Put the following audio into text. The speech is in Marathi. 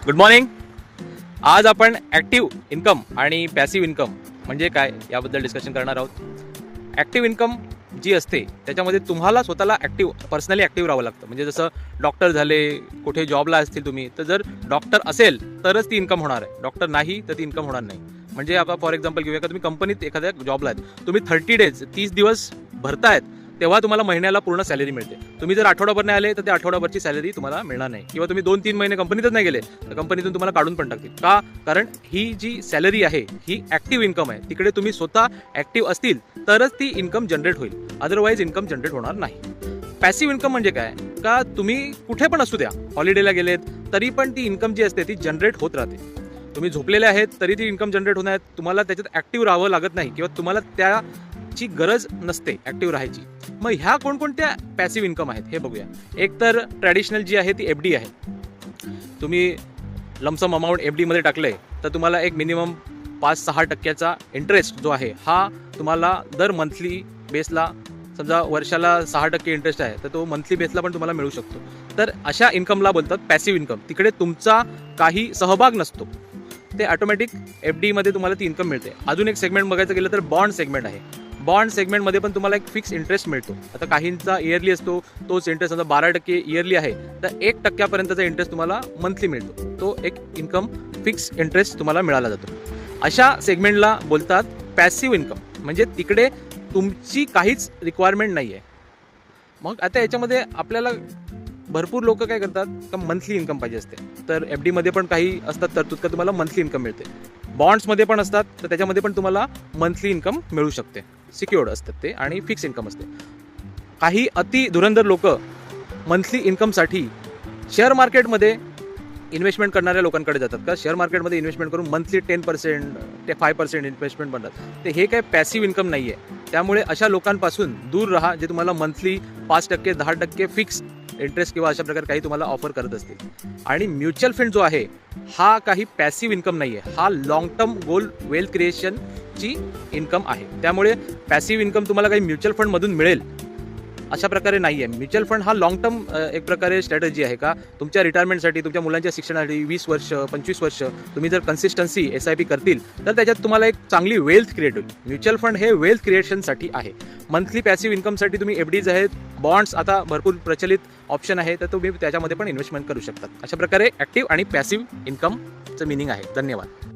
Good morning. आज आपण ॲक्टिव्ह इन्कम आणि पॅसिव्ह इन्कम म्हणजे काय याबद्दल डिस्कशन करणार आहोत. ॲक्टिव्ह इन्कम जी असते त्याच्यामध्ये तुम्हाला स्वतःला पर्सनली ॲक्टिव्ह राहावं लागतं. म्हणजे जसं डॉक्टर झाले, कुठे जॉबला असतील तुम्ही, तर जर डॉक्टर असेल तरच ती इन्कम होणार आहे, डॉक्टर नाही तर ती इन्कम होणार नाही. म्हणजे आपण फॉर एक्झाम्पल घेऊया का, तुम्ही कंपनीत एखाद्या जॉबला आहेत, तुम्ही 30 डेज 30 दिवस भरतायत तेव्हा तुम्हाला महिन्याला पूर्ण सॅलरी मिळते. तुम्ही जर आठवडाभर नाही आले तर त्या आठवडाभरची सॅलरी तुम्हाला मिळणार नाही. किंवा तुम्ही 2-3 महिने कंपनीतच नाही गेले तर कंपनीतून तुम्हाला काढून पण टाकतील. का? कारण ही जी सॅलरी आहे ही ॲक्टिव्ह इन्कम आहे. तिकडे तुम्ही स्वतः ॲक्टिव्ह असतील तरच ती इन्कम जनरेट होईल, अदरवाईज इन्कम जनरेट होणार नाही. पॅसिव्ह इन्कम म्हणजे काय? का तुम्ही कुठे पण असू द्या, हॉलिडेला गेलेत तरी पण ती इन्कम जी असते ती जनरेट होत राहते. तुम्ही झोपलेले आहेत तरी ती इन्कम जनरेट होणार. तुम्हाला त्याच्यात ॲक्टिव्ह राहावं लागत नाही किंवा तुम्हाला त्याची गरज नसते ॲक्टिव्ह राहायची. मग ह्या कोणकोणत्या पॅसिव्ह इन्कम आहेत हे बघूया. एक तर ट्रॅडिशनल जी आहे ती FD आहे. तुम्ही लमसम अमाऊंट FD मध्ये टाकले तर तुम्हाला एक मिनिमम 5-6% इंटरेस्ट जो आहे हा तुम्हाला दर मंथली बेसला, समजा वर्षाला 6% इंटरेस्ट आहे तर तो मंथली बेसला पण तुम्हाला मिळू शकतो. तर अशा इन्कमला बोलतात पॅसिव्ह इन्कम. तिकडे तुमचा काही सहभाग नसतो, ते ऑटोमॅटिक FD मध्ये तुम्हाला ती इन्कम मिळते. अजून एक सेगमेंट बघायचं गेलं तर बॉन्ड सेगमेंट आहे. बॉन्ड सेगमेंटमध्ये पण तुम्हाला एक फिक्स इंटरेस्ट मिळतो. आता काहींचा इयरली असतो, तोच इंटरेस्ट समजा 12% इयरली आहे तर 1% इंटरेस्ट तुम्हाला मंथली मिळतो. तो एक इन्कम फिक्स इंटरेस्ट तुम्हाला मिळाला जातो. अशा सेगमेंटला बोलतात पॅसिव्ह इन्कम. म्हणजे तिकडे तुमची काहीच रिक्वायरमेंट नाही आहे. मग आता याच्यामध्ये आपल्याला भरपूर लोक काय करतात का मंथली इन्कम पाहिजे असते, तर FD मध्ये पण काही असतात तरतूद का तुम्हाला मंथली इन्कम मिळते. बॉन्ड्समध्ये पण असतात तर त्याच्यामध्ये पण तुम्हाला मंथली इन्कम मिळू शकते. सिक्युअर्ड असतात ते आणि फिक्स इन्कम असते. काही अति धुरंधर लोक मंथली इन्कमसाठी शेअर मार्केटमध्ये इन्व्हेस्टमेंट करणाऱ्या लोकांकडे जातात. का शेअर मार्केटमध्ये इन्व्हेस्टमेंट करून मंथली 10% ते 5% इन्व्हेस्टमेंट बनतात. ते हे काय पॅसिव्ह इन्कम नाही आहे. त्यामुळे अशा लोकांपासून दूर राहा जे तुम्हाला मंथली 5%, 10% फिक्स इंटरेस्ट किंवा अशा प्रकारे काही तुम्हाला ऑफर करत असतील. आणि म्युच्युअल फंड जो आहे हा काही पॅसिव्ह इन्कम नाही आहे, हा लॉंग टर्म गोल वेल्थ क्रिएशनची इन्कम आहे. त्यामुळे पॅसिव्ह इन्कम तुम्हाला काही म्युच्युअल फंडमधून मिळेल अशा प्रकारे नाही आहे. म्युच्युअल फंड हा लॉंग टर्म एक प्रकारे स्ट्रॅटेजी आहे. का तुमच्या रिटायरमेंटसाठी, तुमच्या मुलांच्या शिक्षणासाठी 20 वर्ष 25 वर्ष तुम्ही जर कन्सिस्टन्सी SIP करतील तर त्याच्यात तुम्हाला एक चांगली वेल्थ क्रिएट होईल. म्युच्युअल फंड हे वेल्थ क्रिएशनसाठी आहे. मंथली पॅसिव्ह इन्कमसाठी तुम्ही FDज आहेत, बॉन्ड्स आता भरपूर प्रचलित ऑप्शन आहे, तर तुम्ही त्याच्यामध्ये पण इन्व्हेस्टमेंट करू शकतात. अशा प्रकारे ॲक्टिव्ह आणि पॅसिव्ह इन्कमचं मिनिंग आहे. धन्यवाद.